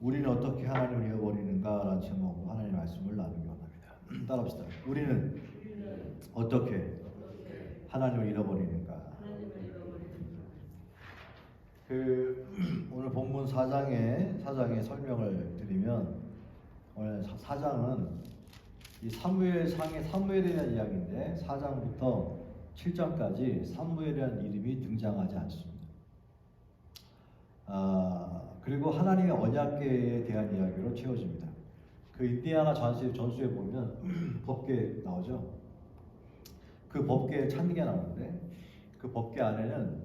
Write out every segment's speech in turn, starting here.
우리는 어떻게 하나님을 잃어버리는가라는 제목으로 하나님의 말씀을 나누기 원합니다. 따라합시다. 우리는 어떻게 하나님을 잃어버리는가. 오늘 본문 4장의 설명을 드리면, 오늘 4장은 이 사무엘상의 사무엘에 대한 이야기인데 4장부터 7장까지 사무엘이라는 이름이 등장하지 않습니다. 그리고 하나님의 언약궤에 대한 이야기로 채워집니다. 그 인디아나 전수에 보면 법궤 나오죠. 그 법궤에 찬기가 나오는데 그 법궤 안에는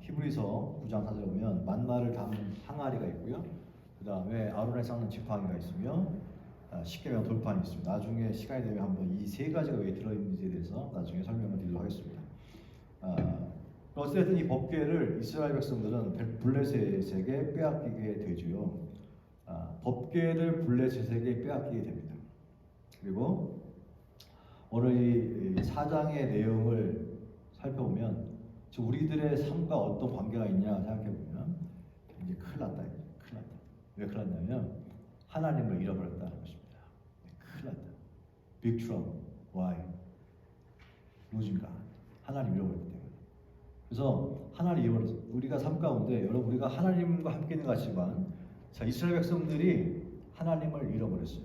히브리서 9장 4절에 보면 만나를 담은 항아리가 있고요. 그 다음에 아론에 쌓는 지팡이가 있으며 십계명 돌판이 있습니다. 나중에 시간이 되면 한번 이 세 가지가 왜 들어있는지에 대해서 나중에 설명을 드리도록 하겠습니다. 어쨌든 이 법궤를 이스라엘 백성들은 블레셋에게 빼앗기게 되죠. 법궤를 블레셋에게 빼앗기게 됩니다. 그리고 오늘 이 4장의 내용을 살펴보면 우리들의 삶과 어떤 관계가 있냐 생각해보면 이제 큰일 났다. 왜 큰일 났냐면 하나님을 잃어버렸다는 것입니다. 큰일 났다. Big trouble. Why? losing God. 하나님 잃어버렸기 때문에. 그래서 하나님 잃어버렸어요. 우리가 삶 가운데 여러분 우리가 하나님과 함께 있는 것 같지만 이스라엘 백성들이 하나님을 잃어버렸어요.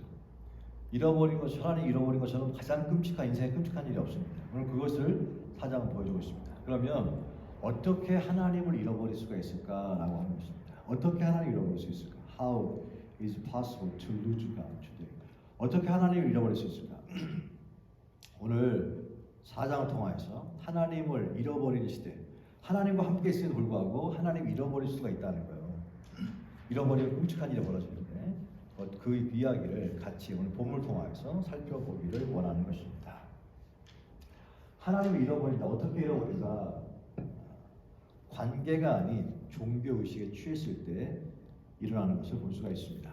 하나님 잃어버린 것처럼 가장 끔찍한 인생에 끔찍한 일이 없습니다. 오늘 그것을 4장은 보여주고 있습니다. 그러면 어떻게 하나님을 잃어버릴 수가 있을까라고 하는 것입니다. 어떻게 하나님을 잃어버릴 수 있을까? How is it possible to lose God today? 어떻게 하나님을 잃어버릴 수 있을까? 오늘 4장을 통하여서 하나님을 잃어버리는 시대, 하나님과 함께 있음에도 불구하고 하나님을 잃어버릴 수가 있다는 거예요. 잃어버리면 끔찍한 일이 벌어지는데 그 이야기를 같이 오늘 본문을 통하여서 살펴보기를 원하는 것입니다. 하나님을 잃어버린다. 어떻게 잃어버린다? 관계가 아닌 종교의식에 취했을 때 일어나는 것을 볼 수가 있습니다.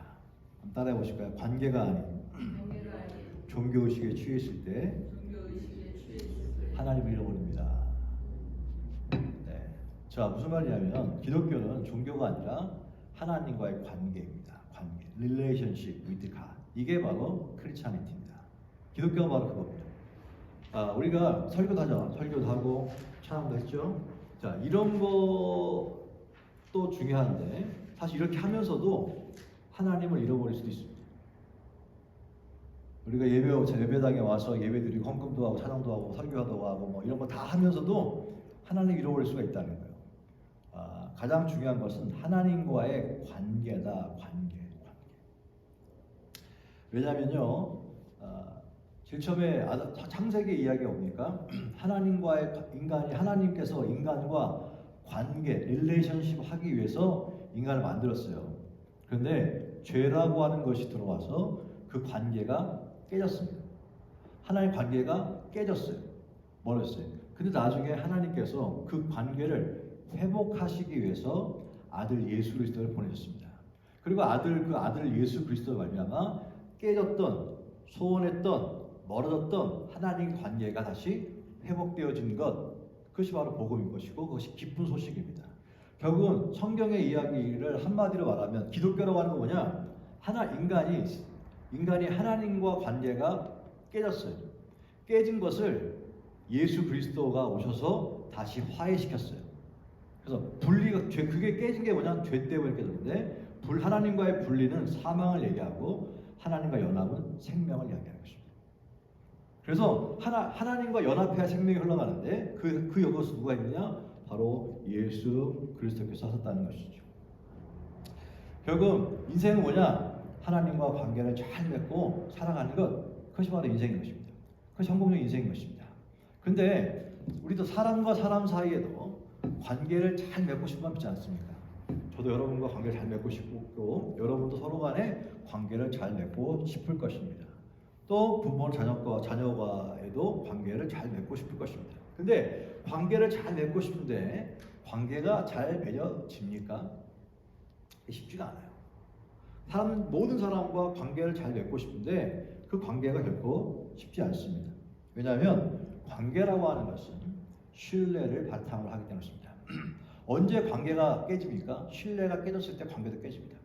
한번 따라해 보실까요? 관계가 아닌 종교의식에 취했을 때 하나님을 잃어버립니다. 네. 자, 무슨 말이냐면 기독교는 종교가 아니라 하나님과의 관계입니다. 관계, relationship with God. 이게 바로 크리스찬이티입니다. 기독교가 바로 그겁니다. 우리가 설교도 하잖아. 설교도 하고 찬양도 했죠. 자, 이런 것도 중요한데 사실 이렇게 하면서도 하나님을 잃어버릴 수도 있습니다. 우리가 예배당에 와서 예배드리고 헌금도 하고 찬양도 하고 설교도 하고 뭐 이런 거 다 하면서도 하나님을 잃어버릴 수가 있다는 거예요. 가장 중요한 것은 하나님과의 관계다. 관계. 왜냐면요, 제일 처음에 창세기 이야기가 뭡니까? 하나님께서 인간과 관계, 릴레이션십 하기 위해서 인간을 만들었어요. 그런데 죄라고 하는 것이 들어와서 그 관계가 깨졌습니다. 하나님 관계가 깨졌어요. 멀었어요. 근데 나중에 하나님께서 그 관계를 회복하시기 위해서 아들 예수 그리스도를 보내셨습니다. 그리고 그 아들 예수 그리스도를 말미암아 깨졌던, 소원했던, 멀어졌던 하나님 관계가 다시 회복되어진 것, 그것이 바로 복음인 것이고 그것이 기쁜 소식입니다. 결국은 성경의 이야기를 한마디로 말하면 기독교라고 하는 건 뭐냐? 인간이 하나님과 관계가 깨졌어요. 깨진 것을 예수 그리스도가 오셔서 다시 화해시켰어요. 그래서 그게 깨진 게 뭐냐? 죄 때문에 깨졌는데 하나님과의 분리는 사망을 얘기하고 하나님과 연합은 생명을 이야기하는 것입니다. 그래서 하나님과 연합해야 생명이 흘러가는데 그 여기서 누가 있느냐? 바로 예수 그리스도께서 하셨다는 것이죠. 결국 인생은 뭐냐? 하나님과 관계를 잘 맺고 살아가는 것, 그것이 바로 인생인 것입니다. 그것이 성공적인 인생인 것입니다. 근데 우리도 사람과 사람 사이에도 관계를 잘 맺고 싶은 마음 있지 않습니까? 저도 여러분과 관계를 잘 맺고 싶고 여러분도 서로 간에 관계를 잘 맺고 싶을 것입니다. 또 부모 자녀과에도 관계를 잘 맺고 싶을 것입니다. 근데 관계를 잘 맺고 싶은데 관계가 잘 맺어집니까? 쉽지가 않아요. 모든 사람과 관계를 잘 맺고 싶은데 그 관계가 결코 쉽지 않습니다. 왜냐하면 관계라고 하는 것은 신뢰를 바탕으로 하기 때문입니다. 언제 관계가 깨집니까? 신뢰가 깨졌을 때 관계도 깨집니다.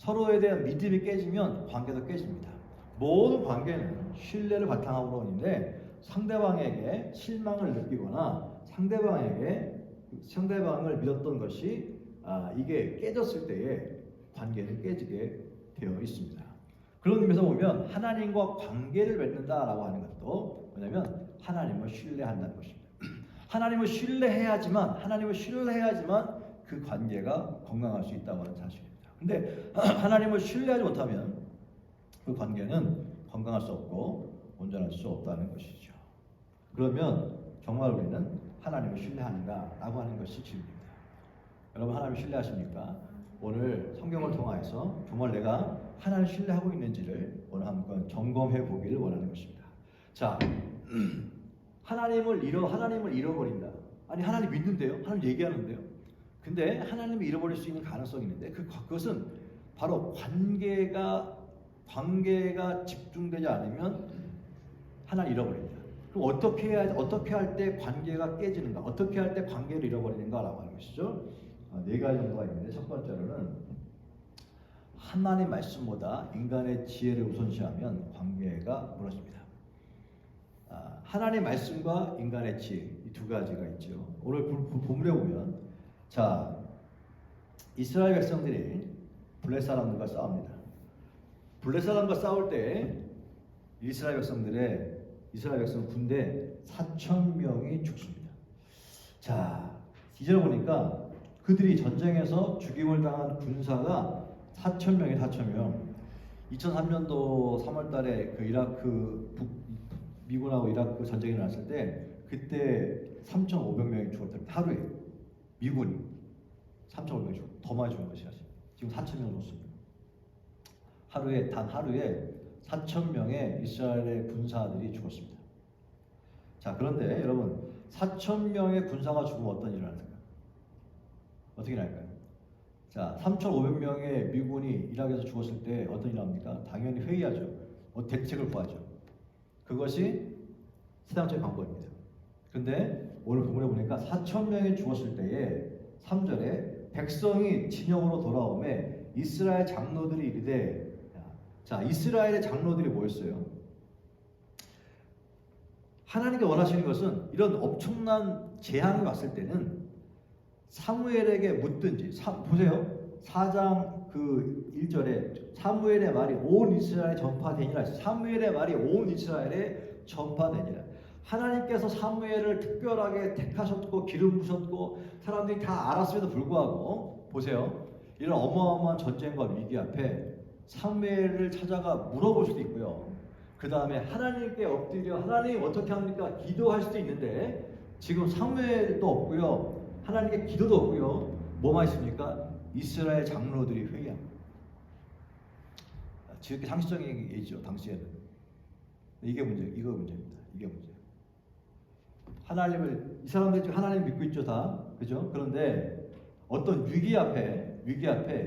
서로에 대한 믿음이 깨지면 관계도 깨집니다. 모든 관계는 신뢰를 바탕으로 있는데 상대방에게 실망을 느끼거나 상대방을 믿었던 것이 이게 깨졌을 때에 관계는 깨지게 되어 있습니다. 그런 의미에서 보면 하나님과 관계를 맺는다라고 하는 것도 뭐냐면 하나님을 신뢰한다는 것입니다. 하나님을 신뢰해야지만 그 관계가 건강할 수 있다고 하는 사실입니다. 근데 하나님을 신뢰하지 못하면 그 관계는 건강할 수 없고 온전할 수 없다는 것이죠. 그러면 정말 우리는 하나님을 신뢰하는가라고 하는 것이 질문입니다. 여러분 하나님을 신뢰하십니까? 오늘 성경을 통하여서 정말 내가 하나님을 신뢰하고 있는지를 오늘 한번 점검해 보기를 원하는 것입니다. 자, 하나님을 잃어버린다. 아니 하나님 믿는데요? 하나님 얘기하는데요? 근데 하나님을 잃어버릴 수 있는 가능성이 있는데 그것은 바로 관계가 집중되지 않으면 하나님 잃어버린다. 그럼 어떻게 할 때 관계가 깨지는가? 어떻게 할 때 관계를 잃어버리는가라고 하는 것이죠. 네 가지 정도가 있는데 첫 번째로는 하나님 말씀보다 인간의 지혜를 우선시하면 관계가 무너집니다. 하나님 말씀과 인간의 지혜 이 두 가지가 있죠. 오늘 본문에 보면 자 이스라엘 백성들이 블레 사람들과 싸웁니다. 블레 사람과 싸울 때 이스라엘 백성 군대 4,000명이 죽습니다. 자 이제 보니까 그들이 전쟁에서 죽임을 당한 군사가 4,000명. 2003년도 3월달에 그 미군하고 이라크 전쟁이 났을 때 그때 3,500명이 죽었답니다. 하루에 미군이 3,500명이 죽고 더 많이 죽은 것이 사실. 지금 4,000명 죽습니다. 단 하루에 4,000명의 이스라엘의 군사들이 죽었습니다. 자 그런데 여러분 4,000명의 군사가 죽으면 어떤 일을 할까요? 어떻게 할까요? 자 3,500명의 미군이 이라크에서 죽었을 때 어떤 일을 합니까? 당연히 회의하죠. 대책을 구하죠. 그것이 세상적인 방법입니다. 근데 오늘 본문에 보니까 4,000명이 죽었을 때에 3절에 백성이 진영으로 돌아오매 이스라엘 장로들이 이르되 자 이스라엘의 장로들이 뭐였어요? 하나님께 원하시는 것은 이런 엄청난 재앙이 왔을 때는 사무엘에게 묻든지 보세요. 4장 1절에 사무엘의 말이 온 이스라엘에 전파되니라. 사무엘의 말이 온 이스라엘에 전파되니라. 하나님께서 사무엘을 특별하게 택하셨고 기름 부으셨고 사람들이 다 알았음에도 불구하고 보세요. 이런 어마어마한 전쟁과 위기 앞에 사무엘을 찾아가 물어볼 수도 있고요. 그 다음에 하나님께 엎드려 하나님 어떻게 합니까? 기도할 수도 있는데 지금 사무엘도 없고요. 하나님께 기도도 없고요. 뭐만 있습니까? 이스라엘 장로들이 회의합니다. 지극히 상식적인 얘기죠. 당시에는. 이거 문제입니다. 이게 문제. 이 사람들이 지금 하나님 믿고 있죠, 다. 그죠? 그런데 어떤 위기 앞에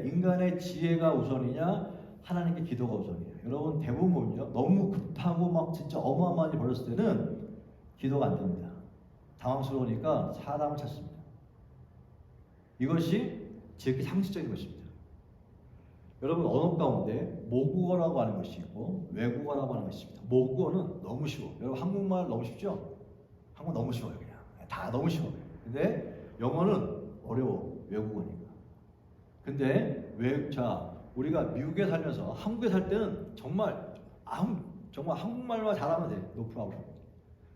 인간의 지혜가 우선이냐, 하나님께 기도가 우선이냐. 여러분 대부분 보면요, 너무 급하고 막 진짜 어마어마한 일이 벌었을 때는 기도가 안 됩니다. 당황스러우니까 사람을 찾습니다. 이것이 지극히 상식적인 것입니다. 여러분 언어 가운데 모국어라고 하는 것이 있고 외국어라고 하는 것이 있습니다. 모국어는 너무 쉬워. 여러분 한국말 너무 쉽죠? 한국말 너무 쉬워요. 그냥 다 너무 쉬워요. 근데 영어는 어려워. 외국어니까. 근데 우리가 미국에 살면서 한국에 살 때는 정말 한국말만 잘하면 돼. 노 프로블럼.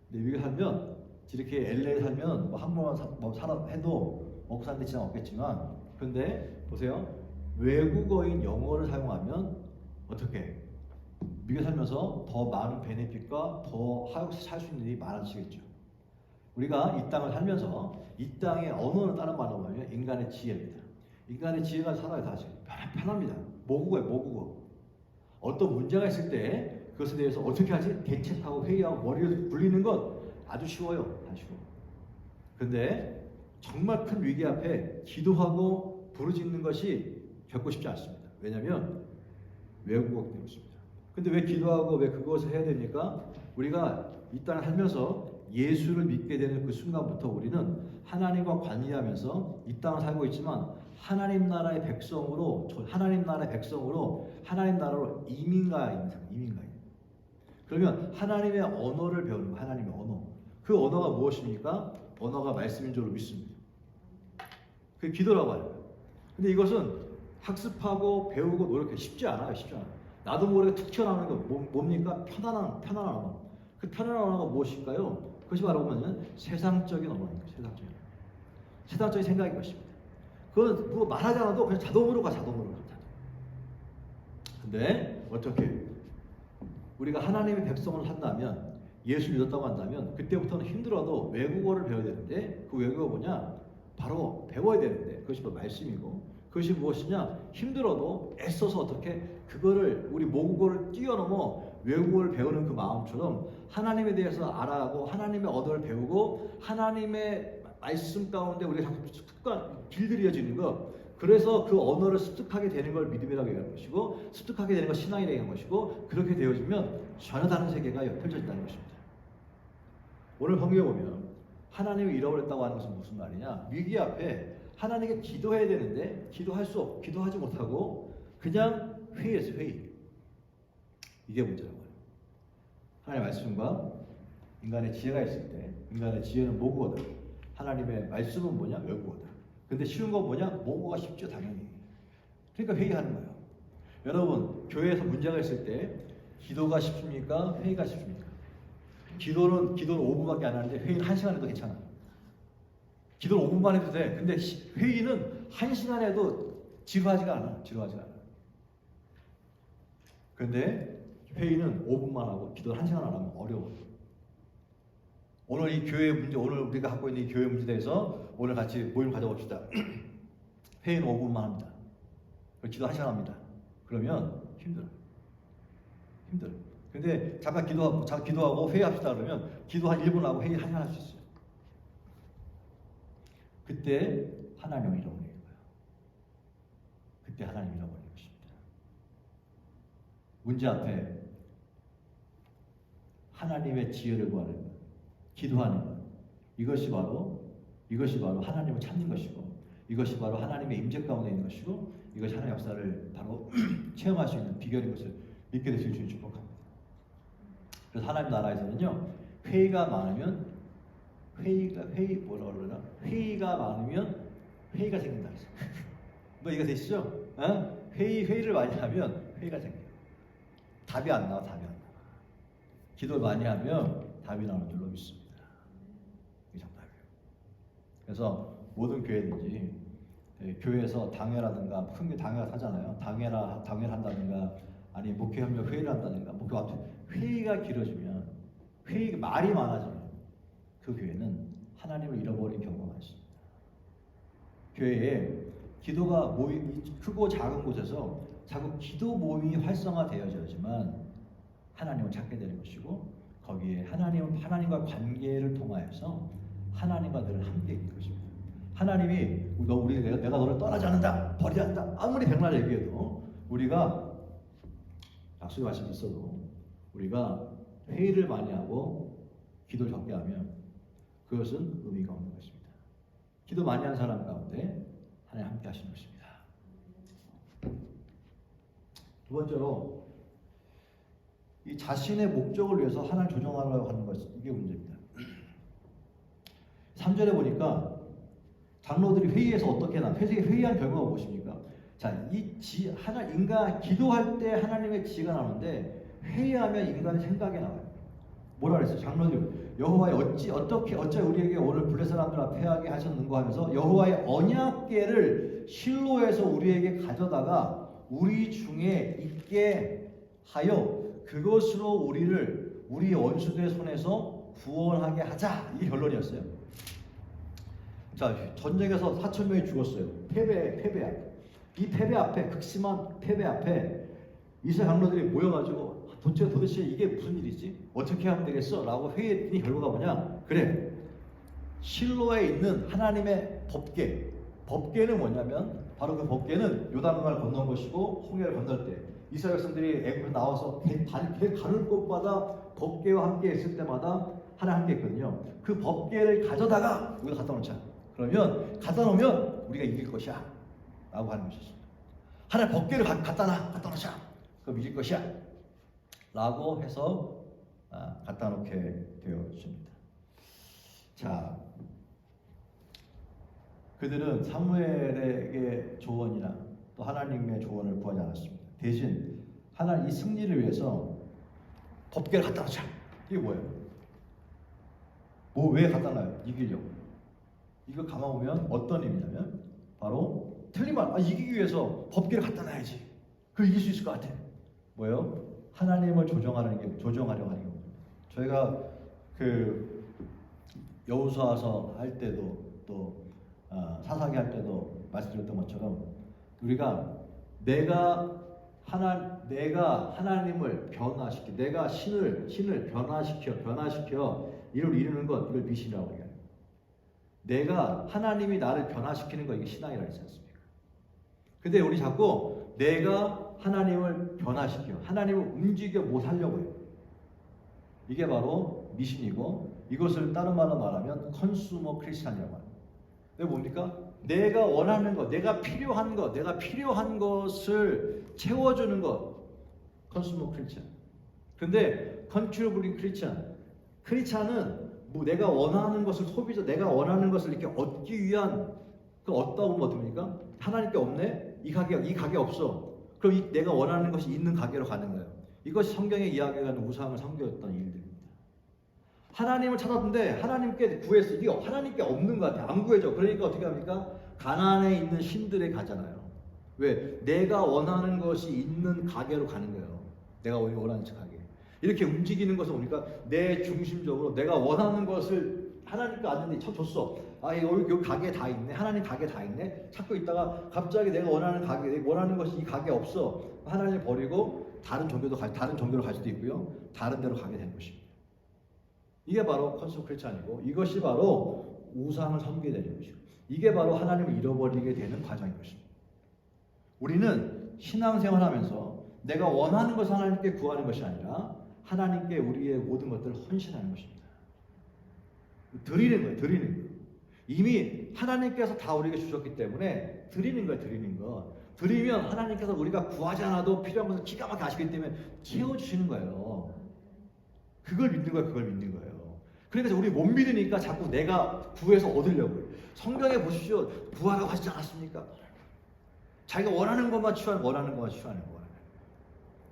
근데 미국에 살면 이렇게 LA에 살면 한국말만 해도 먹고 사는 데 지장 없겠지만 근데 보세요. 외국어인 영어를 사용하면 어떻게? 미국에 살면서 더 많은 베네핏과 더 하역시 살 수 있는 일이 많아지겠죠. 우리가 이 땅을 살면서 이 땅의 언어는 다른 말로 하면 인간의 지혜입니다. 인간의 지혜가 살아야 다 편합니다. 모국어. 어떤 문제가 있을 때 그것에 대해서 어떻게 하지? 대책하고 회의하고 머리를 굴리는 것 아주 쉬워요. 다 쉬워. 근데 정말 큰 위기 앞에 기도하고 부르짖는 것이 겪고 싶지 않습니다. 왜냐하면 외국어 때문에 그렇습니다. 근데 왜 기도하고 왜 그것을 해야 됩니까? 우리가 이 땅을 살면서 예수를 믿게 되는 그 순간부터 우리는 하나님과 관계하면서 이 땅을 살고 있지만 하나님 나라의 백성으로 하나님 나라로 이민가인. 그러면 하나님의 언어를 배우는 거, 하나님의 언어. 그 언어가 무엇입니까? 언어가 말씀인 줄로 믿습니다. 그게 기도라고 하는 거예요. 근데 이것은 학습하고 배우고 노력해 쉽지 않아요. 나도 모르게 툭 튀어나오는 거 뭡니까? 편안한 언어. 그 편안한 언어가 무엇일까요? 그것이 바로 보면 세상적인 언어입니다. 세상적인 생각인 것입니다. 그건 뭐 말하지 않아도 그냥 자동으로 가. 근데 어떻게 우리가 하나님의 백성을 한다면, 예수를 믿었다고 한다면 그때부터는 힘들어도 외국어를 배워야 되는데, 그 외국어가 뭐냐? 바로 배워야 되는데, 그것이 바로 말씀이고, 그것이 무엇이냐? 힘들어도 애써서 어떻게 그거를 우리 모국어를 뛰어넘어 외국어를 배우는 그 마음처럼 하나님에 대해서 알아가고 하나님의 언어를 배우고 하나님의 말씀 가운데 우리가 자꾸 습관 길들여지는 것, 그래서 그 언어를 습득하게 되는 걸 믿음이라고 얘기하는 것이고, 습득하게 되는 걸 신앙이라고 얘기하는 것이고, 그렇게 되어지면 전혀 다른 세계가 펼쳐진다는 것입니다. 오늘 성경에 보면 하나님을 잃어버렸다고 하는 것은 무슨 말이냐? 위기 앞에 하나님께 기도해야 되는데 기도하지 못하고 그냥 회의했어요. 회의. 이게 문제라고 해요. 하나님의 말씀과 인간의 지혜가 있을 때, 인간의 지혜는 모국어다. 하나님의 말씀은 뭐냐? 외국어다. 근데 쉬운 건 뭐냐? 모국어가 쉽죠, 당연히. 그러니까 회의하는 거예요. 여러분, 교회에서 문제가 있을 때 기도가 쉽습니까? 회의가 쉽습니까? 기도는 5분밖에 안 하는데 회의는 1시간 해도 괜찮아. 기도는 5분만 해도 돼. 근데 회의는 1시간 해도 지루하지가 않아. 근데 회의는 5분만 하고 기도를 1시간 안 하면 어려워. 오늘 이 교회 문제, 오늘 우리가 갖고 있는 이 교회 문제에 대해서 오늘 같이 모임 가져봅시다. 회의는 5분만 합니다. 기도 1시간 합니다. 그러면 힘들어. 근데 잠깐 기도하고 회의합시다 그러면 기도 한 1분 하고 회의 1시간 할 수 있어요. 그때 하나님을 잃어버리는 거예요. 그때 하나님 잃어버리는 것입니다. 문제 앞에 하나님의 지혜를 구하는 것, 기도하는 것, 이것이 바로 하나님을 찾는 것이고, 이것이 바로 하나님의 임재 가운데 있는 것이고, 이것이 하나님의 역사를 바로 체험할 수 있는 비결인 것을 믿게 되실 수 있는 축복합니다. 그래서 하나님 나라에서는요, 회의가 많으면 회의가 생긴다. 뭐 이해가 되시죠? 회의를 많이 하면 회의가 생겨요. 답이 안 나와. 기도를 많이 하면 답이 나오는 줄로 믿습니다. 이게 정답이에요. 그래서 모든 교회든지 교회에서 당회라든가 큰 당회가 하잖아요. 당회를 한다든가 아니 목회협력 회의를 한다든가 목회 앞에 회의가 길어지면 회의가 말이 많아지면 그 교회는 하나님을 잃어버린 경우가 많습니다. 교회에 기도가 크고 작은 곳에서 자꾸 기도 모임이 활성화되어져야지만 하나님을 찾게 되는 것이고, 거기에 하나님과 관계를 통하여서 하나님과 늘 함께 있는 것입니다. 하나님이 내가 너를 떠나지 않는다, 버리지 않는다, 아무리 백날 얘기해도 우리가 약속의 말씀이 있어도 우리가 회의를 많이 하고 기도를 적게 하면 그것은 의미가 없는 것입니다. 기도 많이 한 사람 가운데 하나님 함께 하시는 것입니다. 두 번째로 이 자신의 목적을 위해서 하나님 조정하려고 하는 것, 이게 문제입니다. 3절에 보니까 장로들이 회의에서 어떻게 회의한 결과가 무엇입니까? 자, 인간 기도할 때 하나님의 지혜가 나오는데 회의하면 인간의 생각이 나와요. 뭐라 그랬어요? 장로들 여호와의 어찌 우리에게 오늘 블레 사람들 앞에 하게 하셨는고 하면서 여호와의 언약궤를 실로에서 우리에게 가져다가 우리 중에 있게 하여 그것으로 우리 원수들의 손에서 구원하게 하자. 이게 결론이었어요. 자, 전쟁에서 4,000명이 죽었어요. 패배야. 이 패배 앞에, 극심한 패배 앞에 이스라엘 장로들이 모여가지고 도대체 이게 무슨 일이지? 어떻게 하면 되겠어? 라고 회의했더니 결과가 뭐냐? 그래, 실로에 있는 하나님의 법궤는 뭐냐면 바로 그 법궤는 요단강을 건넌 것이고, 홍해를 건널 때 이스라엘 백성들이 애굽에서 나와서 배 가는 곳마다 법궤와 함께 있을 때마다 하나 한 게 있거든요. 그 법궤를 가져다가 우리가 갖다 놓자. 그러면 갖다 놓으면 우리가 이길 것이야 라고 하는 것이었습니다. 하나님 법궤를 갖다 놓자. 그럼 이길 것이야 라고 해서 갖다 놓게 되었습니다. 자, 그들은 사무엘에게 조언이나 또 하나님의 조언을 구하지 않았습니다. 대신 하나님 이 승리를 위해서 법궤를 갖다 놓자. 이게 뭐예요? 뭐 왜 갖다 놔요? 이기려고. 이거 감아보면 어떤 의미냐면 바로 틀린 말. 이기기 위해서 법궤를 갖다 놔야지. 그 이길 수 있을 것 같아. 뭐예요? 하나님을 조정하려고 하는 겁니다. 저희가 그 여호수아서 할 때도 또 사사기 할 때도 말씀드렸던 것처럼 우리가 내가 하나님을 변화시켜, 내가 신을 변화시켜 이를 이루는 것, 이걸 미신이라고 해요. 내가 하나님이 나를 변화시키는 거, 이게 신앙이라고 했지 않습니까? 근데 우리 자꾸 내가 하나님을 변화시켜, 하나님을 움직여 못 하려고 해요. 이게 바로 미신이고, 이것을 다른 말로 말하면 컨슈머 크리스찬이라고 합니다. 이게 뭡니까? 내가 원하는 것, 내가 필요한 것을 채워주는 것, 컨슈머 크리스찬. 근데 컨트리뷰팅 크리스찬은 뭐 내가 원하는 것을 내가 원하는 것을 이렇게 얻기 위한 그 얻다 보면 어떻습니까? 하나님께 없네? 이 가게 없어. 그럼 내가 원하는 것이 있는 가게로 가는 거예요. 이것이 성경에 이야기하는 우상을 섬겼던 일들입니다. 하나님을 찾았는데 하나님께 구했어. 이게 하나님께 없는 것 같아. 안 구해져. 그러니까 어떻게 합니까? 가나안에 있는 신들에 가잖아요. 왜? 내가 원하는 것이 있는 가게로 가는 거예요. 내가 원하는 가게. 이렇게 움직이는 것은 뭡니까? 내 중심적으로 내가 원하는 것을 하나님께 왔는데 줬어. 여기 가게 다 있네. 하나님 가게 다 있네. 찾고 있다가 갑자기 내가 원하는 가게, 내가 원하는 것이 이 가게 없어. 하나님을 버리고 다른 종교로 갈 수도 있고요. 다른 데로 가게 되는 것입니다. 이게 바로 컨소크리스찬이고, 이것이 바로 우상을 섬기게 되는 것이고, 이게 바로 하나님을 잃어버리게 되는 과정인 것입니다. 우리는 신앙생활하면서 내가 원하는 것을 하나님께 구하는 것이 아니라 하나님께 우리의 모든 것들을 헌신하는 것입니다. 드리는 거예요. 이미 하나님께서 다 우리에게 주셨기 때문에 드리는 거예요. 드리면 하나님께서 우리가 구하지 않아도 필요한 것을 기가 막히게 아시기 때문에 채워주시는 거예요. 그걸 믿는 거예요. 그러니까 우리 못 믿으니까 자꾸 내가 구해서 얻으려고 해요. 성경에 보십시오. 구하라고 하시지 않았습니까? 자기가 원하는 것만 취하는 거예요.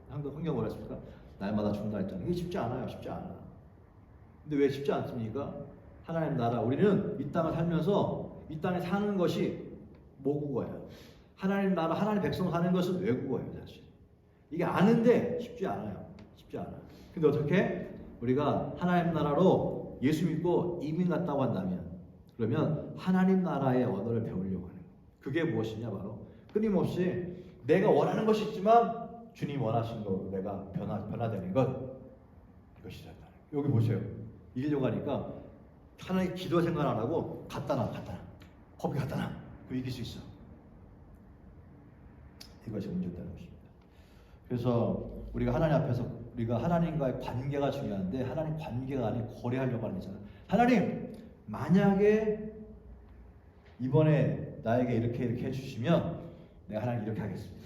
성경 뭐라 했습니까? 날마다 준다 했잖아요. 이게 쉽지 않아요. 근데 왜 쉽지 않습니까? 하나님 나라, 우리는 이 땅을 살면서 이 땅에 사는 것이 모국어예요. 하나님 나라, 하나님 백성 사는 것은 외국어예요. 사실 이게 아는데 쉽지 않아요. 근데 어떻게? 우리가 하나님 나라로 예수 믿고 이민 갔다고 한다면, 그러면 하나님 나라의 언어를 배우려고 하는 거예요. 그게 무엇이냐? 바로 끊임없이 내가 원하는 것이 있지만 주님 원하신 거로 내가 변화되는 것, 이것이다. 여기 보세요. 이기려고 하니까 하나님 기도 생각 안 하고 갖다 놔. 법궤 갖다 놔. 그럼 이길 수 있어. 이것이 문제였다는 것입니다. 그래서 우리가 하나님 앞에서 우리가 하나님과의 관계가 중요한데, 하나님 관계가 아닌 거래하려고 하는 거잖아요. 하나님, 만약에 이번에 나에게 이렇게 해주시면 내가 하나님 이렇게 하겠습니다.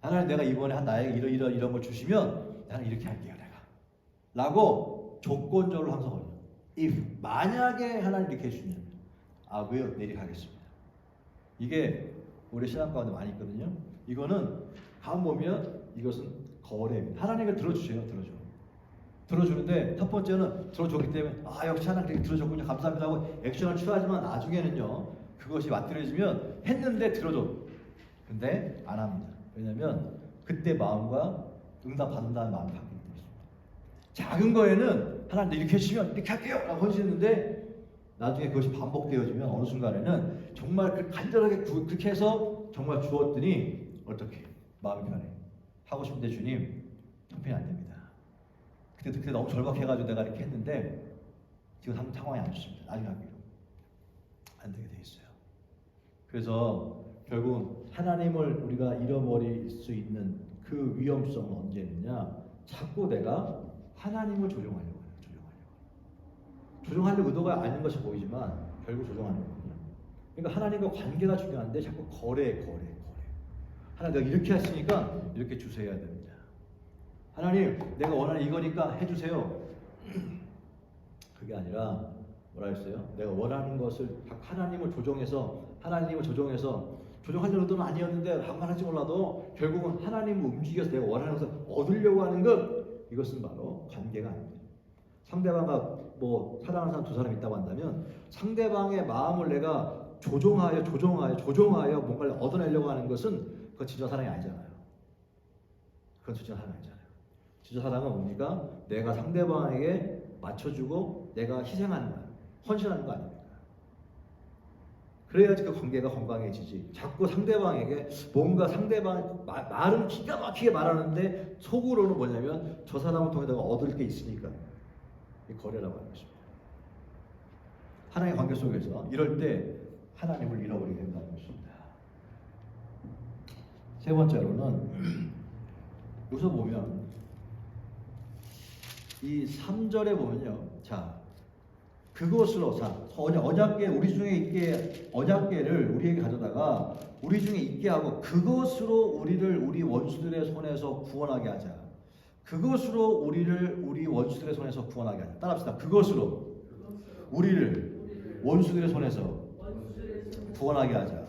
하나님, 내가 이번에 나에게 이런 걸 주시면 나는 이렇게 할게요, 내가. 라고 조건적으로 항상 걸려요. if, 만약에 하나님 이렇게 해주시면 I will, 내일 하겠습니다. 이게 우리 신앙 가운데 많이 있거든요. 이거는 가만 보면 이것은 거래입니다. 하나님을 들어주는데 첫 번째는 들어줬기 때문에 역시 하나님 들어줬군요, 감사합니다 하고 액션을 취하지만 나중에는요, 그것이 맞들어지면 했는데 들어줘. 근데 안 합니다. 왜냐하면 그때 마음과 응답 받는다는 마음이 바뀌기 때문입니다. 작은 거에는 하나님 이렇게 해주시면 이렇게 할게요 라고 헌신했는데 나중에 그것이 반복되어지면 어느 순간에는 정말 간절하게 그렇게 해서 정말 주었더니 어떻게 마음이 변해. 하고 싶은데 주님 형편이 안 됩니다. 그때 너무 절박해가지고 내가 이렇게 했는데 지금 상황이 안 좋습니다. 나중에 하기로 안 되게 돼 있어요. 그래서 결국은 하나님을 우리가 잃어버릴 수 있는 그 위험성은 언제 있느냐? 자꾸 내가 하나님을 조종하려고 해요. 조종하는 의도가 아닌 것이 보이지만 결국 조종하는 거거든요. 그러니까 하나님과 관계가 중요한데 자꾸 거래. 하나님 내가 이렇게 했으니까 이렇게 주셔야 됩니다. 하나님 내가 원하는 이거니까 해주세요. 그게 아니라 뭐라 했어요? 내가 원하는 것을 하나님을 조종해서 조종하려는 의도는 아니었는데 한번 할지 몰라도 결국은 하나님을 움직여서 내가 원하는 것을 얻으려고 하는 것, 이것은 바로 관계가 아닙니다. 상대방과 뭐 사랑하는 사람 두 사람 있다고 한다면 상대방의 마음을 내가 조종하여 뭔가를 얻어내려고 하는 것은 그건 진짜 사랑이 아니잖아요. 그건 진짜 사랑이 아니잖아요. 진짜 사랑은 뭡니까? 내가 상대방에게 맞춰주고 내가 희생하는 거야. 헌신하는 거 아닙니까? 그래야지 그 관계가 건강해지지. 자꾸 상대방에게 뭔가 말은 기가 막히게 말하는데 속으로는 뭐냐면 저 사람을 통해 내가 얻을 게 있으니까 이 거래라고 하는 것입니다. 하나님의 관계 속에서 이럴 때 하나님을 잃어버리게 된다는 것입니다. 세 번째로는 여기서 보면 이 3절에 보면요. 자, 그것으로 언약궤 우리 중에 있게 언약궤를 우리에게 가져다가 우리 중에 있게 하고 그것으로 우리를 우리 원수들의 손에서 구원하게 하자. 그것으로 우리를 우리 원수들의 손에서 구원하게 하자. 따라합시다. 그것으로 우리를 원수들의 손에서 구원하게 하자.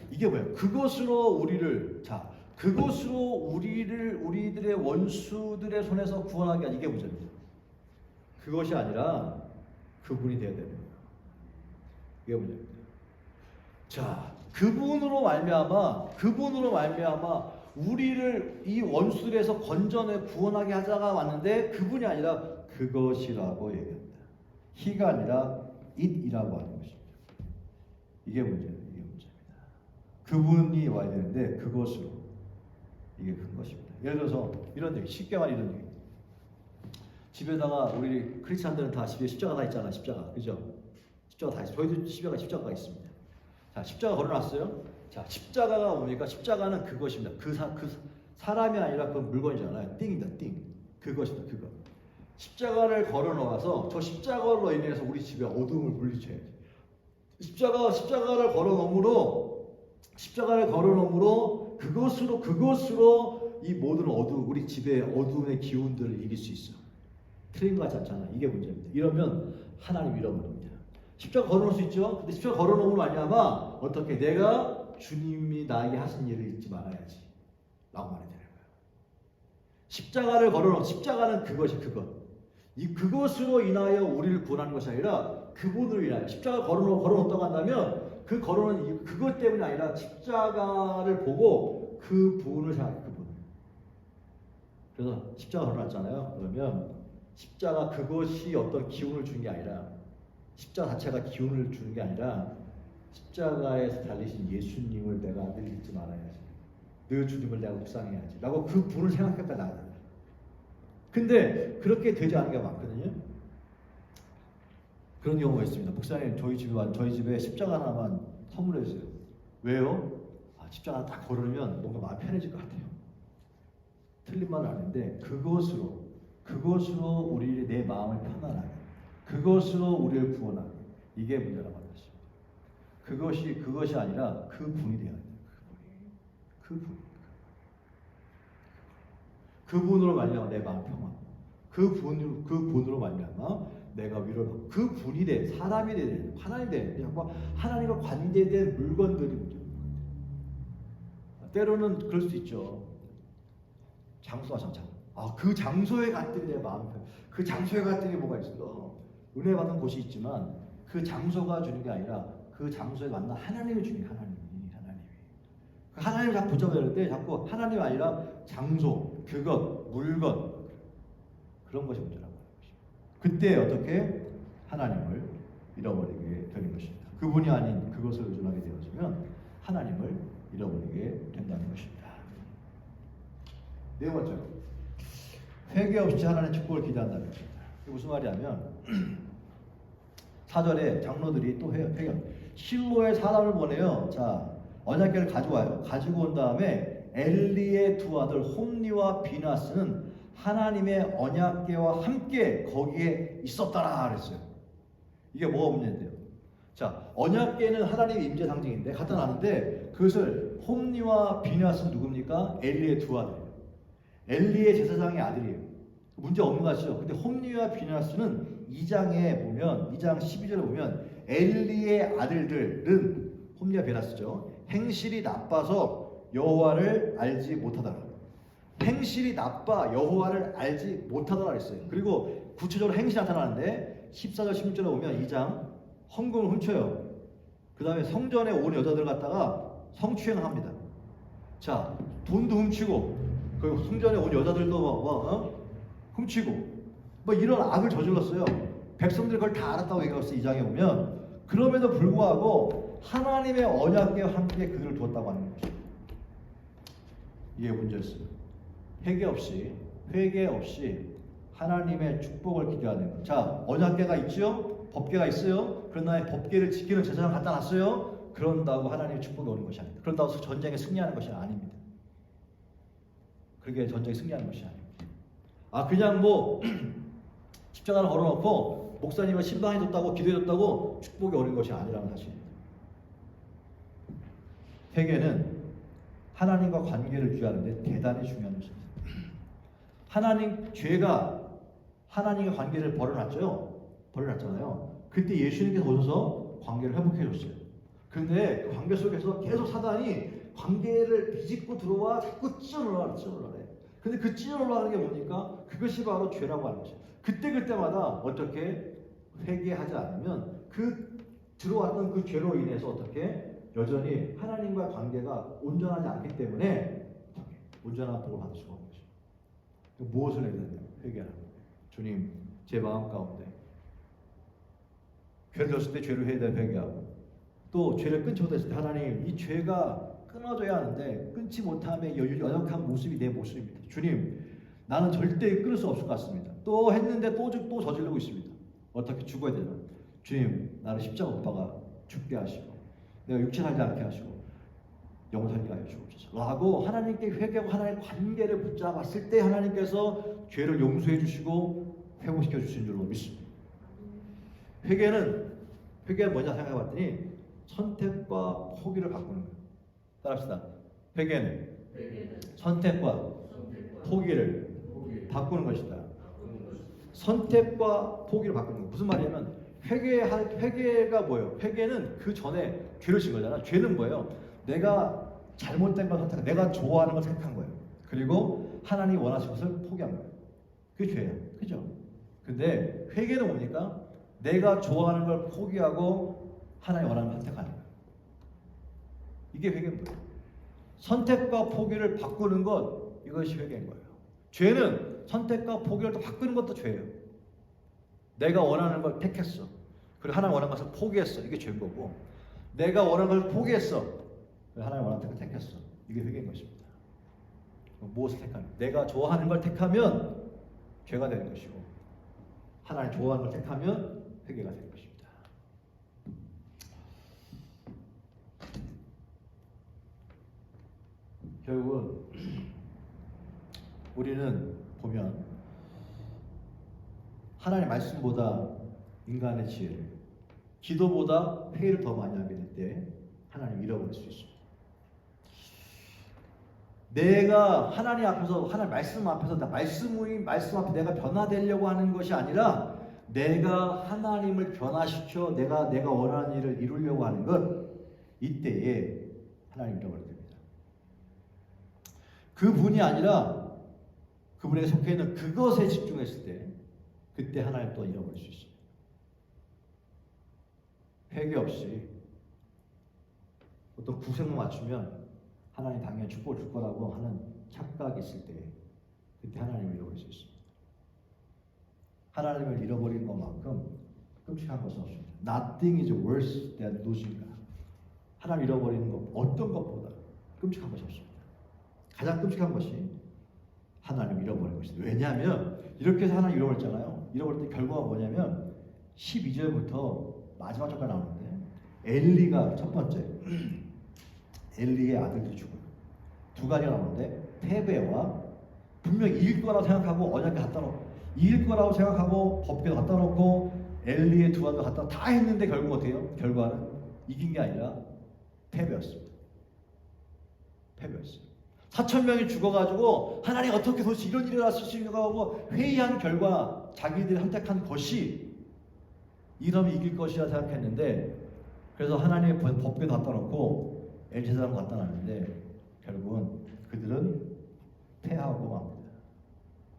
이게 뭐예요? 그것으로 우리를 그것으로 우리들의 원수들의 손에서 구원하게 하자. 이게 문제입니다. 그것이 아니라 그분이 되어야 됩니다. 이게 문제입니다. 자, 그분으로 말미암아 우리를 이 원수들에서 건져내 구원하게 하자가 왔는데 그분이 아니라 그것이라고 얘기합니다. 히가 아니라 it이라고 하는 것입니다. 이게 문제입니다. 그분이 와야 되는데 그것으로 이게 큰 것입니다. 예를 들어서 이런 얘기, 쉽게 말해 이런 얘기. 집에다가 우리 크리스찬들은 다 집에 십자가 다 있잖아요. 십자가, 그죠? 십자가 다 있어요. 저희도 집에가 십자가가 있습니다. 자, 십자가 걸어놨어요. 자, 십자가가 뭡니까? 십자가는 그것입니다. 그 사람이 아니라 그 물건이잖아요. 띵입니다. 띵. 그것입니다. 그거. 십자가를 걸어놓아서 저 십자가로 인해서 우리 집에 어둠을 물리쳐야지. 십자가를 걸어놓음으로 그것으로 이 모든 우리 집의 어둠의 기운들을 이길 수 있어. 틀린 것 같지 않잖아. 이게 문제입니다. 이러면 하나님 잃어버립니다. 십자가 걸어놓을 수 있죠. 근데 십자가 걸어놓으면 말미암아 어떻게 내가 주님이 나에게 하신 일을 잊지 말아야지 라고 말이 되는 거예요. 십자가를 걸어놓은 십자가는 그것이 그것. 이 그것으로 인하여 우리를 구원하는 것이 아니라 그분으로 인하여 십자가 걸어놓았다고 한다면 그 걸어놓은 그것 때문이 아니라 십자가를 보고 그분을 생각해. 그분. 그래서 십자가 걸어놨잖아요. 그러면 십자가 그것이 어떤 기운을 주는 게 아니라 십자가 자체가 기운을 주는 게 아니라 십자가에서 달리신 예수님을 내가 늘 잊지 말아야지. 늘 주님을 내가 묵상해야지. 라고 그 분을 생각했다 나가요. 근데 그렇게 되지 않은 게 많거든요. 그런 경우가 있습니다. 목사님 저희 집에 십자가 하나만 선물해 주세요. 왜요? 십자가 딱 걸으면 뭔가 마음이 편해질 것 같아요. 틀린 말은 아닌데 그것으로 우리 내 마음을 편안하게, 그것으로 우리를 구원하게, 이게 문제라고 하는 것입니다. 그것이 아니라 그분이 되어야 돼요. 그분으로 말미암아 내 마음 평안, 그분으로 말미암아 내가 위로를 받고 그분이 돼, 사람이 돼, 하나님이 돼, 하나님과 관계된 물건들이 문제입니다. 때로는 그럴 수 있죠. 그 장소에 갔더니 내 마음 편해. 그 장소에 갔더니 뭐가 있어? 은혜 받은 곳이 있지만 그 장소가 주는 게 아니라 그 장소에 만난 하나님이 주는 하나님이. 그 하나님을 자꾸 붙잡아야 때 자꾸 하나님이 아니라 장소, 그것, 물건 그런 것이 문제라고 하는 것입니다. 그때 어떻게 하나님을 잃어버리게 되는 것입니다. 그분이 아닌 그것을 의존하게 되어지면 하나님을 잃어버리게 된다는 것입니다. 네 번째로 회개 없이 하나님의 축복을 기대한다는 것입니다. 이게 무슨 말이냐면 4절에 장로들이 또 회개 실로에 사람을 보내요. 자, 언약궤를 가져와요. 가지고 온 다음에 엘리의 두 아들 홈리와 비나스는 하나님의 언약궤와 함께 거기에 있었더라 그랬어요. 이게 뭐가 문제인데요? 자, 언약궤는 하나님의 임재 상징인데 갖다 놨는데 그것을 홈리와 비느하스는 누굽니까? 엘리의 두 아들이에요. 엘리의 제사장의 아들이에요. 문제 없는 거 같죠? 근데 홈리와 비느하스는 2장에 보면 2장 12절에 보면 엘리의 아들들은 홈리와 비느하스죠. 행실이 나빠서 여호와를 알지 못하더라. 행실이 나빠 여호와를 알지 못하더라 했어요. 그리고 구체적으로 행실이 나타나는데 14절 16절에 보면 2장 헌금을 훔쳐요. 그 다음에 성전에 온 여자들 갖다가 성추행을 합니다. 자, 돈도 훔치고 그 성전에 온 여자들도 훔치고 이런 악을 저질렀어요. 백성들이 그걸 다 알았다고 얘기했어요. 2장에 보면. 그럼에도 불구하고 하나님의 언약궤와 함께 그들을 두었다고 하는 것입니다. 이게 문제였어요. 회개 없이 하나님의 축복을 기대하는 것. 자, 언약궤가 있죠? 법궤가 있어요? 그러나 법궤를 지키는 제사장 갖다 놨어요? 그런다고 하나님의 축복이 오는 것이 아닙니다. 그런다고 전쟁에 승리하는 것이 아닙니다. 그렇게 전쟁에 승리하는 것이 아닙니다. 그냥 십자가를 걸어놓고 목사님은 신방해줬다고 기도해줬다고 축복이 오는 것이 아니라는 사실입니다. 회개는 하나님과 관계를 유지하는데 대단히 중요한 것입니다. 죄가 하나님과 관계를 버려놨잖아요. 그때 예수님께서 오셔서 관계를 회복해 줬어요. 근데 그 관계 속에서 계속 사단이 관계를 비집고 들어와 자꾸 찢어놓으라. 근데 그 찢어놓으라는 게 뭡니까? 그것이 바로 죄라고 하는 것이에요. 그때마다 어떻게 회개하지 않으면 들어왔던 그 죄로 인해서 어떻게 여전히 하나님과 관계가 온전하지 않기 때문에 온전한 복을 받을 수가 없는 것이죠. 무엇을 해야 되냐? 회개하는 거예요. 주님, 제 마음 가운데 죄를 졌을 때 죄를 회개하고 또 죄를 끊지 못했을 때 하나님, 이 죄가 끊어져야 하는데 끊지 못함의 연약한 모습이 내 모습입니다. 주님, 나는 절대 끊을 수 없을 것 같습니다. 또 했는데 또 저지르고 있습니다. 어떻게 죽어야 되나? 주님, 나를 십자가 못 박아 죽게 하시고 내가 육체 살지 않게 하시고 영혼 살게 하여 주옵소서 라고 하나님께 회개하고 하나님의 관계를 붙잡았을 때 하나님께서 죄를 용서해 주시고 회복시켜 주신 줄로 믿습니다. 회개는 뭐냐 생각해 봤더니 선택과 포기를 바꾸는 거예요. 따라합시다. 회개는 선택과 포기를 바꾸는 것이다. 선택과 포기를 바꾸는 거. 무슨 말이냐면 회개가 뭐예요? 회개는 그 전에 죄를 진 거잖아. 죄는 뭐예요? 내가 잘못된 걸 선택한, 내가 좋아하는 걸 선택한 거예요. 그리고 하나님이 원하시는 것을 포기한 거예요. 그게 죄예요. 그죠? 근데 회개는 뭡니까? 내가 좋아하는 걸 포기하고 하나님이 원하는 걸 선택하는 거예요. 이게 회개인 거예요. 선택과 포기를 바꾸는 것, 이것이 회개인 거예요. 죄는 선택과 포기를 또 바꾸는 것도 죄예요. 내가 원하는 걸 택했어. 그리고 하나님 원하는 것을 포기했어. 이게 죄인 거고, 내가 원하는 걸 포기했어. 그리고 하나님 원하는 걸 택했어. 이게 회개인 것입니다. 무엇을 택하는? 내가 좋아하는 걸 택하면 죄가 되는 것이고, 하나님 좋아하는 걸 택하면 회개가 되는 것입니다. 결국은 우리는 보면 하나님의 말씀보다 인간의 지혜를, 기도보다 회개를 더 많이 하게 될 때 하나님 잃어버릴 수 있습니다. 내가 하나님 앞에서, 하나님 말씀 앞에서, 말씀 앞에 내가 변화되려고 하는 것이 아니라 내가 하나님을 변화시켜 내가 원하는 일을 이루려고 하는 것, 이때에 하나님 잃어버리게 됩니다. 그분이 아니라 그분에게 속해 있는 그것에 집중했을 때 그때 하나님 또 잃어버릴 수 있습니다. 회개 없이 어떤 구색만 맞추면 하나님 당연히 축복을 줄 거라고 하는 착각이 있을 때 그때 하나님을 잃어버릴 수 있습니다. 하나님을 잃어버리는 것만큼 끔찍한 것은 없습니다. Nothing is worse than losing God. 하나님 잃어버리는 것 어떤 것보다 끔찍한 것이 없습니다. 가장 끔찍한 것이 하나님 잃어버리는 것입니다. 왜냐하면 이렇게 해서 하나님 잃어버렸잖아요. 잃어버릴 때 결과가 뭐냐면 12절부터 마지막 절까지 나오는데 엘리가 첫 번째 엘리의 아들들이 죽어요. 두 가지가 나오는데 패배와 분명히 이길 거라고 생각하고 언약궤 갖다 놓고 이길 거라고 생각하고 법궤도 갖다 놓고 엘리의 두 아들 갖다 다 했는데 결국 어떻게 해요? 결과는 이긴 게 아니라 패배였습니다. 패배였어요. 4,000명이 죽어가지고 하나님 어떻게 도대체 이런 일이 일어났을까 하고 회의한 결과 자기들이 선택한 것이 이러면 이길 것이라 생각했는데, 그래서 하나님의 법궤도 갖다 놓고 엘제사람 갖다 놨는데 결국은 그들은 패하고 맙니다.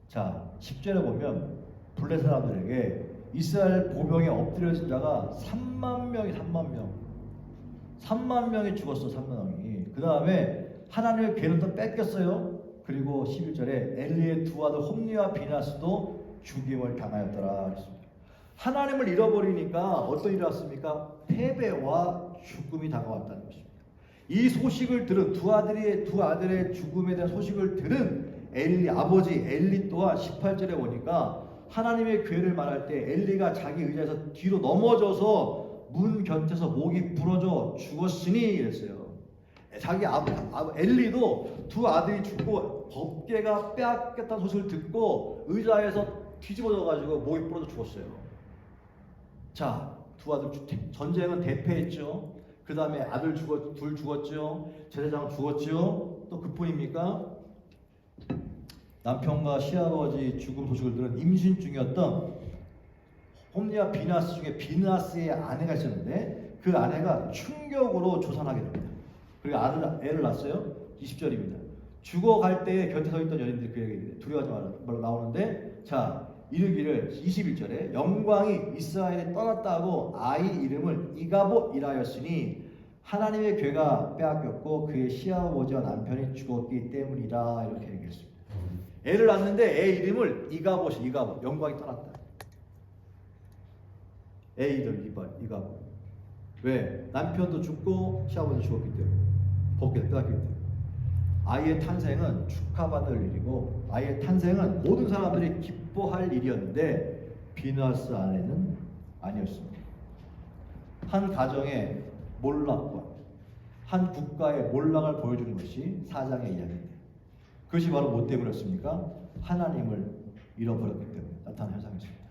자, 10절에 보면 블레셋 사람들에게 이스라엘 보병에 엎드려진 자가 3만 명이 3만 명이 죽었어. 3만 명이. 그 다음에 하나님의 괴는 또 뺏겼어요. 그리고 11절에 엘리의 두 아들 홈리와 비나스도 죽임을 당하였더라 그랬습니다. 하나님을 잃어버리니까 어떤 일이 왔습니까? 패배와 죽음이 다가왔다는 것입니다. 이 소식을 들은 두 아들의 죽음에 대한 소식을 들은 엘리 아버지 엘리 또한 18절에 보니까 하나님의 괴를 말할 때 엘리가 자기 의자에서 뒤로 넘어져서 문 곁에서 목이 부러져 죽었으니 이랬어요. 자기 엘리도 두 아들이 죽고 법궤가 빼앗겼다는 소식을 듣고 의자에서 뒤집어져 가지고 목이 부러져 죽었어요. 자, 두 아들 전쟁은 대패했죠. 그 다음에 아들 둘 죽었죠. 제사장 죽었죠. 또 그뿐입니까? 남편과 시아버지 죽음 소식을 들은 임신 중이었던 홈리와 비나스 중에 비나스의 아내가 있었는데 그 아내가 충격으로 조산하게 됩니다. 그리고 애를 낳았어요. 20절입니다. 죽어갈 때 곁에 서 있던 여인들이 그에게 두려워하지 말라 나오는데, 자, 이르기를 21절에 영광이 이스라엘에 떠났다고 아이 이름을 이가봇이라였으니 하나님의 괴가 빼앗겼고 그의 시아버지와 남편이 죽었기 때문이다 이렇게 얘기했습니다. 애를 낳았는데 애 이름을 이가봇 영광이 떠났다. 애 이름 이가봇. 왜? 남편도 죽고 시아버지도 죽었기 때문에, 법궤도 빼앗겼기 때문에. 아이의 탄생은 축하받을 일이고 아이의 탄생은 모든 사람들이 기뻐할 일이었는데 비나스 아내는 아니었습니다. 한 가정의 몰락과 한 국가의 몰락을 보여주는 것이 4장의 이야기입니다. 그것이 바로 뭐 때문이었습니까? 하나님을 잃어버렸기 때문에 나타난 현상이었습니다.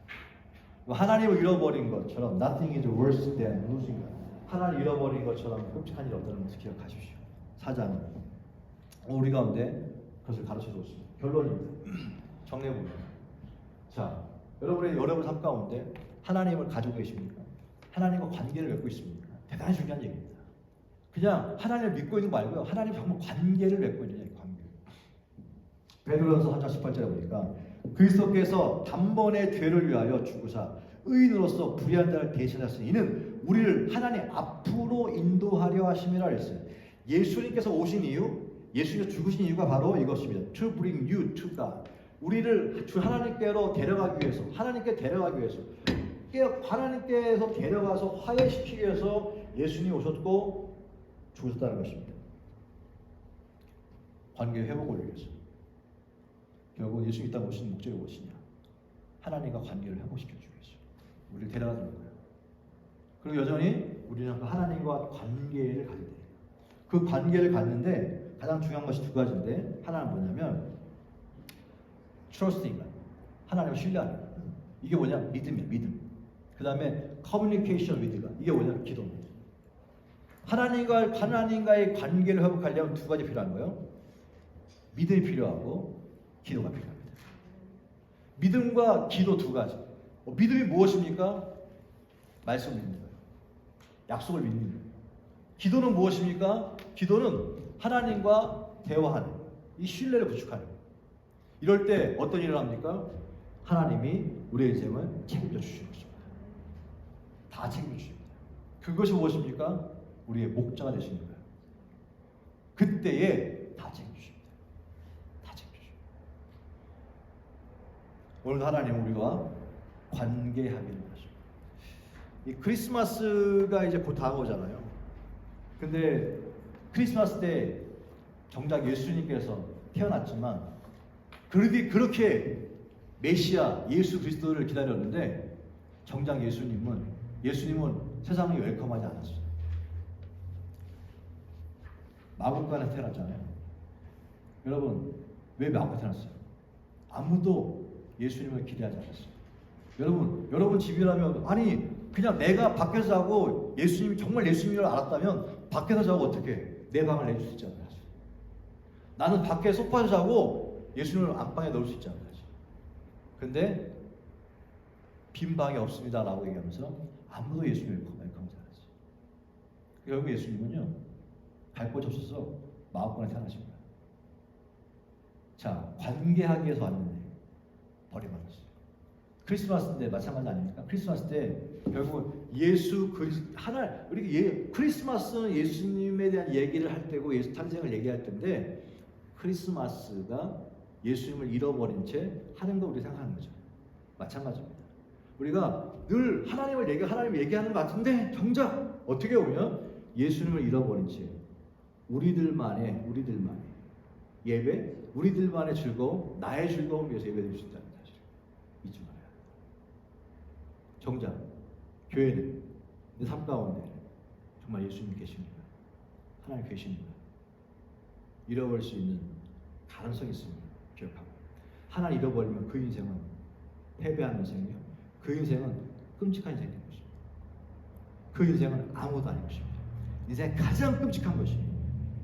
하나님을 잃어버린 것처럼 nothing is worse than losing God. 하나님을 잃어버린 것처럼 끔찍한 일이 없다는 것을 기억하십시오. 4장은 우리 가운데 그것을 가르쳐줬습니다. 결론입니다. 정리해보면, 자, 여러분 삶 가운데 하나님을 가지고 계십니까? 하나님과 관계를 맺고 있습니까? 대단히 중요한 얘기입니다. 그냥 하나님을 믿고 있는 거 말고요, 하나님 정말 관계를 맺고 있느냐, 관계. 베드로전서 4장 18절에 보니까 그리스도께서 단번에 죄를 위하여 죽으사 의인으로서 불의한 자를 대신하시니 이는 우리를 하나님 앞으로 인도하려 하심이라 했어요. 예수님께서 오신 이유, 예수님께서 죽으신 이유가 바로 이것입니다. To bring you to God. 우리를 하나님께로 데려가기 위해서, 하나님께 데려가기 위해서, 하나님께서 데려가서 화해시키기 위해서 예수님이 오셨고 죽으셨다는 것입니다. 관계 회복을 위해서. 결국 예수님이 이 땅에 오신 목적이 무엇이냐? 하나님과 관계를 회복시켜주기 위해서 우리를 데려가는 거예요. 그리고 여전히 우리는 그 하나님과 관계를 가져야 돼요. 그 관계를 갖는데 가장 중요한 것이 두 가지인데, 하나는 뭐냐면 trusting God, 하나님을 신뢰하는 것. 이게 뭐냐? 믿음이야, 믿음. 그 다음에 communication with God, 이게 뭐냐? 기도입니다. 하나님과의 관계를 회복하려면 두 가지 필요한 거예요. 믿음이 필요하고 기도가 필요합니다. 믿음과 기도 두 가지. 믿음이 무엇입니까? 말씀을 믿는 거예요. 약속을 믿는 거예요. 기도는 무엇입니까? 기도는 하나님과 대화하는, 이 신뢰를 구축하는 거예요. 이럴 때 어떤 일을 합니까? 하나님이 우리의 인생을 책임져 주시는 것입니다. 다 책임져 주십니다. 그것이 무엇입니까? 우리의 목자가 되시는 거예요. 그때에 다 책임져 주십니다. 다 책임져 주십니다. 오늘도 하나님 우리와 관계하기를 원하십니다. 이 크리스마스가 이제 곧 다가오잖아요. 근데 크리스마스 때 정작 예수님께서 태어났지만 그렇게 메시아 예수 그리스도를 기다렸는데 정작 예수님은 세상을 웰컴하지 않았어요. 마구간에 태어났잖아요. 여러분, 왜 마구간에 태어났어요? 아무도 예수님을 기대하지 않았어요. 여러분 집이라면, 아니 그냥 내가 밖에서 자고 예수님이 정말 예수님을 알았다면 밖에서 자고 어떻게 내 방을 내줄 수 있잖아요. 나는 밖에 소파에서 자고 예수님을 안방에 넣을 수 있잖아요. 근데 빈 방이 없습니다라고 얘기하면서 아무도 예수님을 웰컴하지 않았어요. 결국 예수님은요, 갈 곳이 없어서 마음권에 태어나신 거예요. 자, 관계하기 위해서 왔는데 버림받았어요. 크리스마스인데 마찬가지 아닙니까? 크리스마스 때 결국 크리스마스는 예수님에 대한 얘기를 할 때고 예수 탄생을 얘기할 때인데, 크리스마스가 예수님을 잃어버린 채 하는 거 우리 생각하는 거죠. 마찬가지입니다. 우리가 늘 하나님 얘기하는 것 같은데 정작 어떻게 보면 예수님을 잃어버린 채 우리들만의 예배, 우리들만의 즐거움, 나의 즐거움 위해서 예배드릴 수 있다는 사실 잊지 말아야 돼요. 정작 교회는 내 삶 가운데 정말 예수님 계십니다. 하나님 계십니다. 잃어버릴 수 있는 가능성이 있습니다. 기억하고, 하나 잃어버리면 그 인생은 패배한 인생이요, 그 인생은 끔찍한 인생인 것입니다. 그 인생은 아무도 아닌 것입니다. 인생의 가장 끔찍한 것이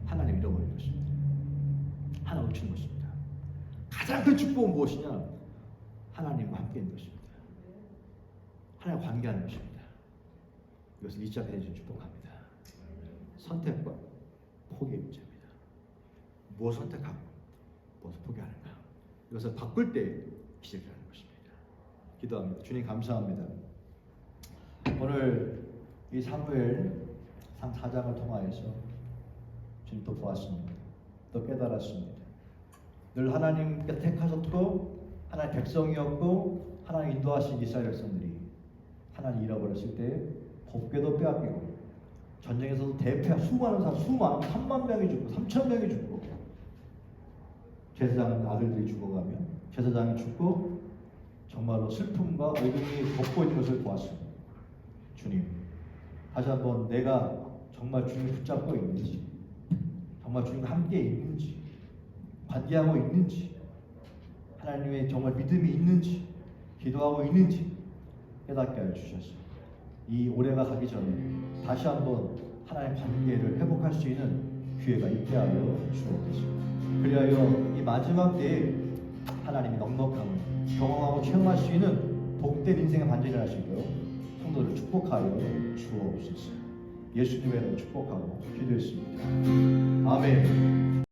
하나님 잃어버린 것입니다. 하나 놓치는 것입니다. 가장 큰 축복은 무엇이냐? 하나님과 함께 있는 것입니다. 하나님과 관계하는 것입니다. 이것을 잊지 않게 해주신 축복합니다. 선택과 포기의 문제입니다. 무엇을 선택하고 무엇을 포기하는가, 이것을 바꿀 때 기적이라는 것입니다. 기도합니다. 주님 감사합니다. 오늘 이 사무엘상 4장을 통하여서 주님 또 보았습니다. 또 깨달았습니다. 늘 하나님께 택하셨고 하나님 백성이었고 하나님 인도하신 이스라엘 백성들이 하나님 잃어버렸을 때 법궤도 빼앗기고 전쟁에서도 수많은 3만 명이 죽고 3천 명이 죽고 제사장 아들들이 죽어가며 제사장이 죽고 정말로 슬픔과 어둠이 덮고 있는 것을 보았습니다. 주님, 다시 한번 내가 정말 주님을 붙잡고 있는지, 정말 주님과 함께 있는지, 관계하고 있는지, 하나님의 정말 믿음이 있는지, 기도하고 있는지 깨닫게 하여 주셨습니다. 이 올해가 가기 전에 다시 한번 하나님의 관계를 회복할 수 있는 기회가 있게 하여 주옵소서. 그리하여 이 마지막 때에 하나님의 넉넉함을 경험하고 체험할 수 있는 복된 인생의 반전이 할 수 있도록 성도들을 축복하여 주옵소서. 예수님의 이름으로 축복하고 기도했습니다. 아멘.